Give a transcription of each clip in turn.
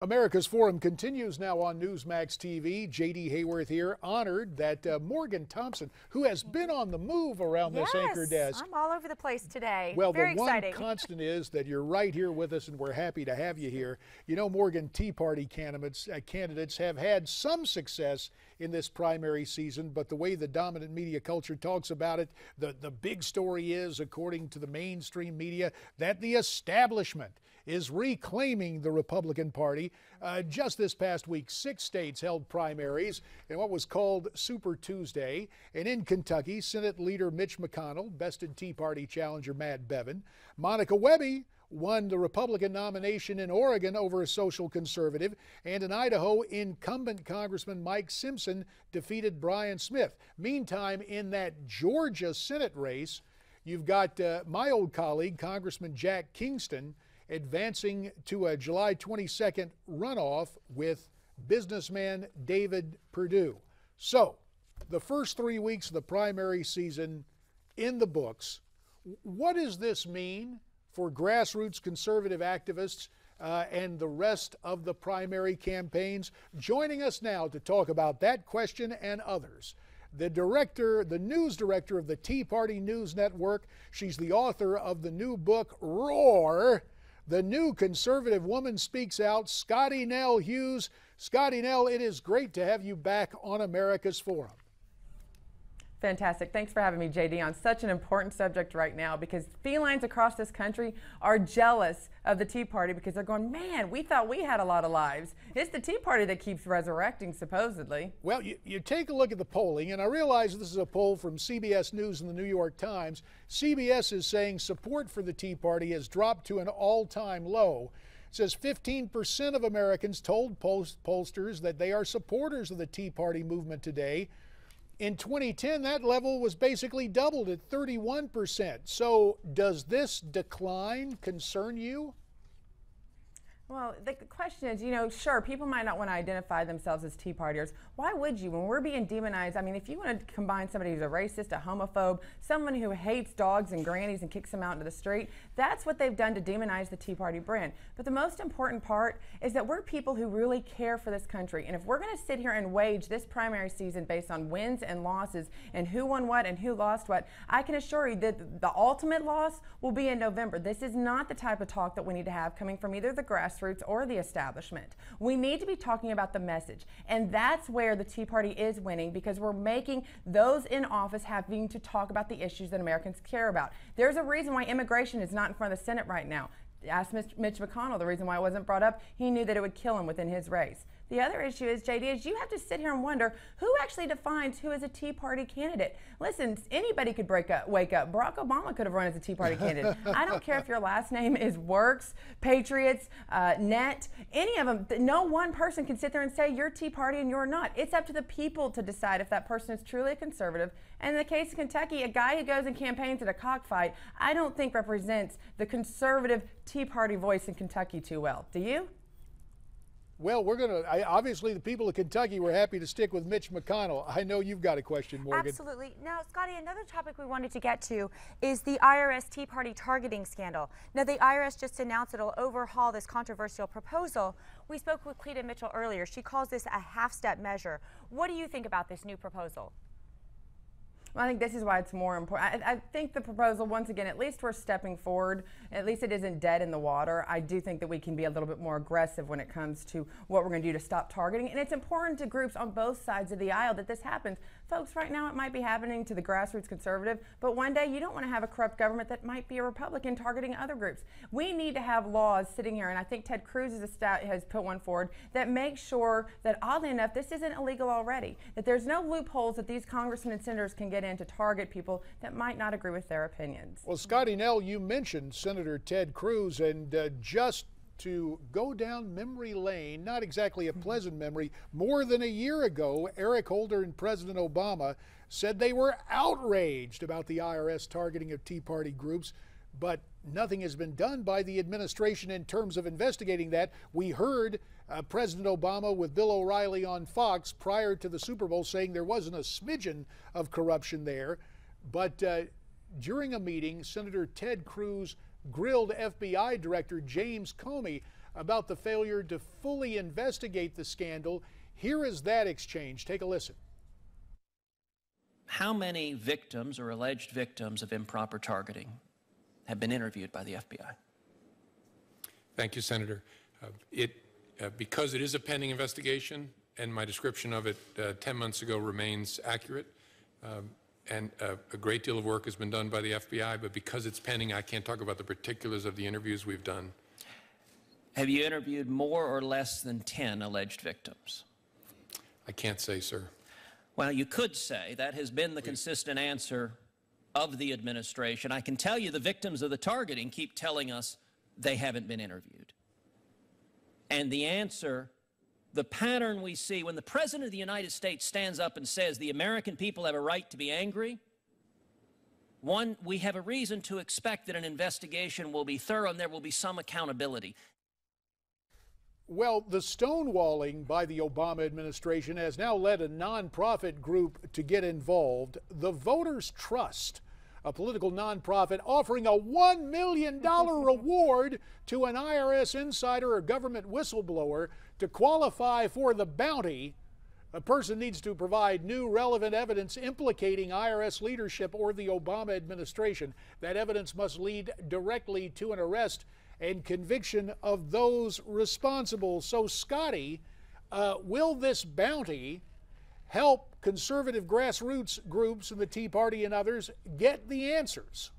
America's Forum continues now on Newsmax TV. J.D. Hayworth here, honored that Morgan Thompson, who has been on the move around this anchor desk. I'm all over the place today. Well, Very the exciting. one constant is that you're right here with us, and we're happy to have you here. You know, Morgan, Tea Party candidates have had some success in this primary season, but the way the dominant media culture talks about it, the big story is, according to the mainstream media, that the establishment is reclaiming the Republican Party. Just this past week, 6 states held primaries in what was called Super Tuesday. And in Kentucky, Senate Leader Mitch McConnell bested Tea Party challenger Matt Bevin. Monica Webby won the Republican nomination in Oregon over a social conservative. And in Idaho, incumbent Congressman Mike Simpson defeated Brian Smith. Meantime, in that Georgia Senate race, you've got my old colleague, Congressman Jack Kingston, advancing to a July 22nd runoff with businessman David Perdue. So, the first 3 weeks of the primary season in the books. What does this mean for grassroots conservative activists and the rest of the primary campaigns? Joining us now to talk about that question and others, the news director of the Tea Party News Network. She's the author of the new book, Roar: The New Conservative Woman Speaks Out, Scottie Nell Hughes. Scottie Nell, it is great to have you back on America's Forum. Fantastic. Thanks for having me, JD, on such an important subject right now, because felines across this country are jealous of the Tea Party because they're going, man, we thought we had a lot of lives. It's the Tea Party that keeps resurrecting, supposedly. Well, you take a look at the polling, and I realize this is a poll from CBS News and the New York Times. CBS is saying support for the Tea Party has dropped to an all-time low. It says 15% of Americans told pollsters that they are supporters of the Tea Party movement today. In 2010, that level was basically doubled at 31%. So does this decline concern you? Well, the question is, you know, sure, people might not want to identify themselves as Tea Partiers. Why would you? When we're being demonized, I mean, if you want to combine somebody who's a racist, a homophobe, someone who hates dogs and grannies and kicks them out into the street, that's what they've done to demonize the Tea Party brand. But the most important part is that we're people who really care for this country. And if we're going to sit here and wage this primary season based on wins and losses and who won what and who lost what, I can assure you that the ultimate loss will be in November. This is not the type of talk that we need to have coming from either the grassroots or the establishment. We need to be talking about the message, and that's where the Tea Party is winning, because we're making those in office having to talk about the issues that Americans care about. There's a reason why immigration is not in front of the Senate right now. Ask Mitch McConnell the reason why it wasn't brought up. He knew that it would kill him within his race. The other issue is, JD, is you have to sit here and wonder who actually defines who is a Tea Party candidate. Listen, anybody could wake up. Barack Obama could have run as a Tea Party candidate. I don't care if your last name is Works, Patriots, Net, any of them. No one person can sit there and say you're Tea Party and you're not. It's up to the people to decide if that person is truly a conservative. And in the case of Kentucky, a guy who goes and campaigns at a cockfight, I don't think represents the conservative Tea Party voice in Kentucky too well. Do you? Well, obviously the people of Kentucky were happy to stick with Mitch McConnell. I know you've got a question, Morgan. Absolutely. Now, Scottie, another topic we wanted to get to is the IRS Tea Party targeting scandal. Now, the IRS just announced it'll overhaul this controversial proposal. We spoke with Cleta Mitchell earlier. She calls this a half-step measure. What do you think about this new proposal? Well, I think this is why it's more important. I think the proposal, once again, at least we're stepping forward. At least it isn't dead in the water. I do think that we can be a little bit more aggressive when it comes to what we're going to do to stop targeting. And it's important to groups on both sides of the aisle that this happens. Folks, right now it might be happening to the grassroots conservative, but one day you don't want to have a corrupt government that might be a Republican targeting other groups. We need to have laws sitting here, and I think Ted Cruz has put one forward that makes sure that, oddly enough, this isn't illegal already, that there's no loopholes that these congressmen and senators can get in to target people that might not agree with their opinions. Well, Scottie Nell, you mentioned Senator Ted Cruz, and just to go down memory lane, not exactly a pleasant memory, more than a year ago, Eric Holder and President Obama said they were outraged about the IRS targeting of Tea Party groups, but nothing has been done by the administration in terms of investigating that. We heard President Obama with Bill O'Reilly on Fox prior to the Super Bowl saying there wasn't a smidgen of corruption there. But during a meeting, Senator Ted Cruz grilled FBI Director James Comey about the failure to fully investigate the scandal. Here is that exchange. Take a listen. How many victims or alleged victims of improper targeting have been interviewed by the FBI? Thank you, Senator. Because it is a pending investigation, and my description of it 10 months ago remains accurate, and a great deal of work has been done by the FBI, but because it's pending, I can't talk about the particulars of the interviews we've done. Have you interviewed more or less than 10 alleged victims? I can't say, sir. Well, you could say that has been the consistent answer of the administration. I can tell you the victims of the targeting keep telling us they haven't been interviewed. And the answer, the pattern we see when the President of the United States stands up and says the American people have a right to be angry, one, we have a reason to expect that an investigation will be thorough and there will be some accountability. Well, the stonewalling by the Obama administration has now led a nonprofit group to get involved. The Voters Trust, a political nonprofit offering a $1 million reward to an IRS insider or government whistleblower. To qualify for the bounty, a person needs to provide new relevant evidence implicating IRS leadership or the Obama administration. That evidence must lead directly to an arrest and conviction of those responsible. So, Scottie, will this bounty help conservative grassroots groups and the Tea Party and others get the answers?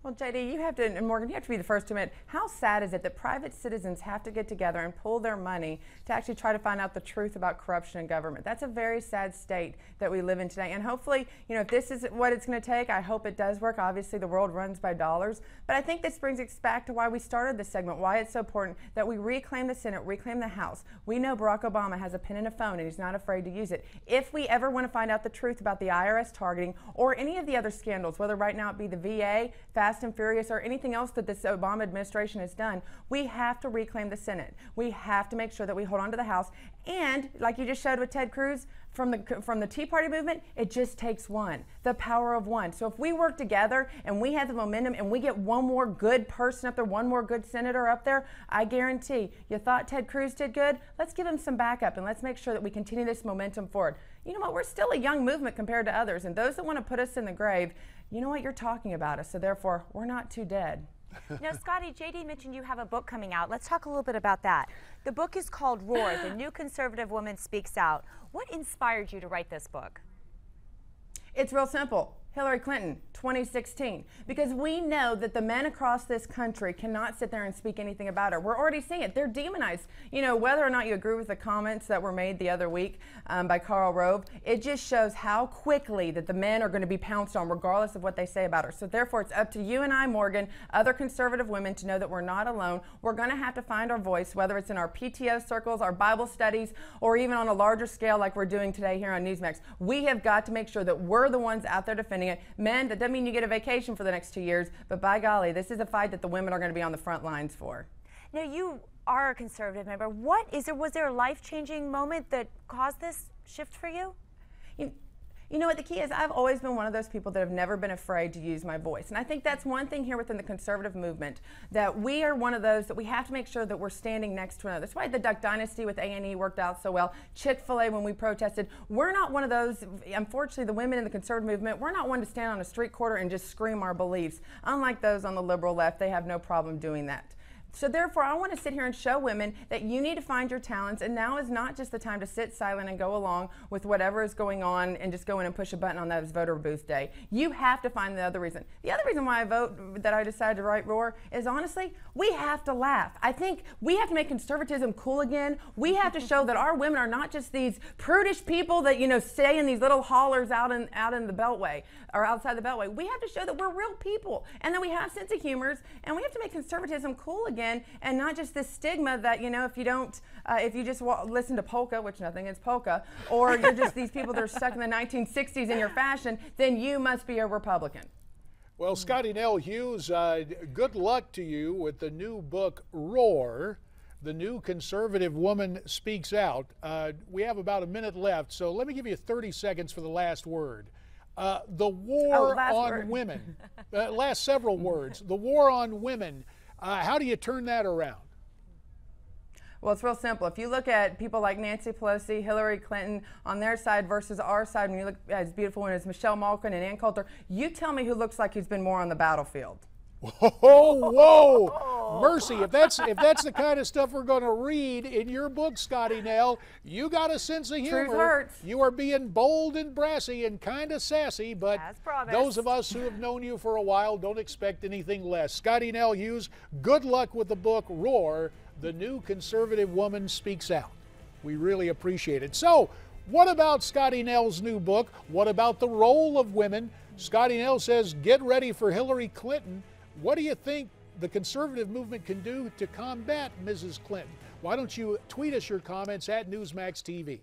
Well, JD, you have to, and Morgan, you have to be the first to admit, how sad is it that private citizens have to get together and pool their money to actually try to find out the truth about corruption in government? That's a very sad state that we live in today. And hopefully, you know, if this is what it's going to take, I hope it does work. Obviously, the world runs by dollars. But I think this brings us back to why we started this segment, why it's so important that we reclaim the Senate, reclaim the House. We know Barack Obama has a pen and a phone, and he's not afraid to use it. If we ever want to find out the truth about the IRS targeting or any of the other scandals, whether right now it be the VA, Fast and Furious, or anything else that this Obama administration has done, we have to reclaim the Senate. We have to make sure that we hold on to the House. And like you just showed with Ted Cruz from the Tea Party movement, it just takes one, the power of one. So if we work together and we have the momentum and we get one more good person up there, one more good senator up there, I guarantee you thought Ted Cruz did good. Let's give him some backup and let's make sure that we continue this momentum forward. You know what? We're still a young movement compared to others, and those that want to put us in the grave, you know what? You're talking about us, so therefore we're not too dead. Now, Scottie, JD mentioned you have a book coming out. Let's talk a little bit about that. The book is called Roar, The New Conservative Woman Speaks Out. What inspired you to write this book? It's real simple. Hillary Clinton, 2016. Because we know that the men across this country cannot sit there and speak anything about her. We're already seeing it. They're demonized. You know, whether or not you agree with the comments that were made the other week by Karl Rove, it just shows how quickly that the men are going to be pounced on regardless of what they say about her. So therefore, it's up to you and I, Morgan, other conservative women, to know that we're not alone. We're going to have to find our voice, whether it's in our PTO circles, our Bible studies, or even on a larger scale like we're doing today here on Newsmax. We have got to make sure that we're the ones out there defending it. Men, that doesn't mean you get a vacation for the next 2 years, but by golly, this is a fight that the women are going to be on the front lines for. Now, you are a conservative member. Was there a life-changing moment that caused this shift for you? You know what the key is? I've always been one of those people that have never been afraid to use my voice. And I think that's one thing here within the conservative movement, that we are one of those that we have to make sure that we're standing next to another. That's why the Duck Dynasty with A&E worked out so well. Chick-fil-A when we protested. We're not one of those, unfortunately, the women in the conservative movement, we're not one to stand on a street corner and just scream our beliefs. Unlike those on the liberal left, they have no problem doing that. So therefore, I want to sit here and show women that you need to find your talents, and now is not just the time to sit silent and go along with whatever is going on and just go in and push a button on those voter booth day. You have to find the other reason. The other reason why I decided to write Roar is, honestly, we have to laugh. I think we have to make conservatism cool again. We have to show that our women are not just these prudish people that, you know, stay in these little hollers out in the Beltway or outside the Beltway. We have to show that we're real people and that we have sense of humor, and we have to make conservatism cool again. And not just this stigma that, you know, if you just listen to polka, which nothing is polka, or you're just these people that are stuck in the 1960s in your fashion, then you must be a Republican. Well, Scottie Nell Hughes, good luck to you with the new book, Roar, The New Conservative Woman Speaks Out. We have about a minute left, so let me give you 30 seconds for the last word. The war on women. Last several words. The war on women. How do you turn that around? Well, it's real simple. If you look at people like Nancy Pelosi, Hillary Clinton on their side versus our side, when you look at as beautiful one as Michelle Malkin and Ann Coulter, you tell me who looks like he's been more on the battlefield. Whoa, mercy! If that's the kind of stuff we're going to read in your book, Scottie Nell, you got a sense of humor. Truth hurts. You are being bold and brassy and kind of sassy, but As promised. those of us who have known you for a while don't expect anything less. Scottie Nell Hughes, good luck with the book Roar: The New Conservative Woman Speaks Out. We really appreciate it. So, what about Scottie Nell's new book? What about the role of women? Scottie Nell says, get ready for Hillary Clinton. What do you think the conservative movement can do to combat Mrs. Clinton? Why don't you tweet us your comments at Newsmax TV?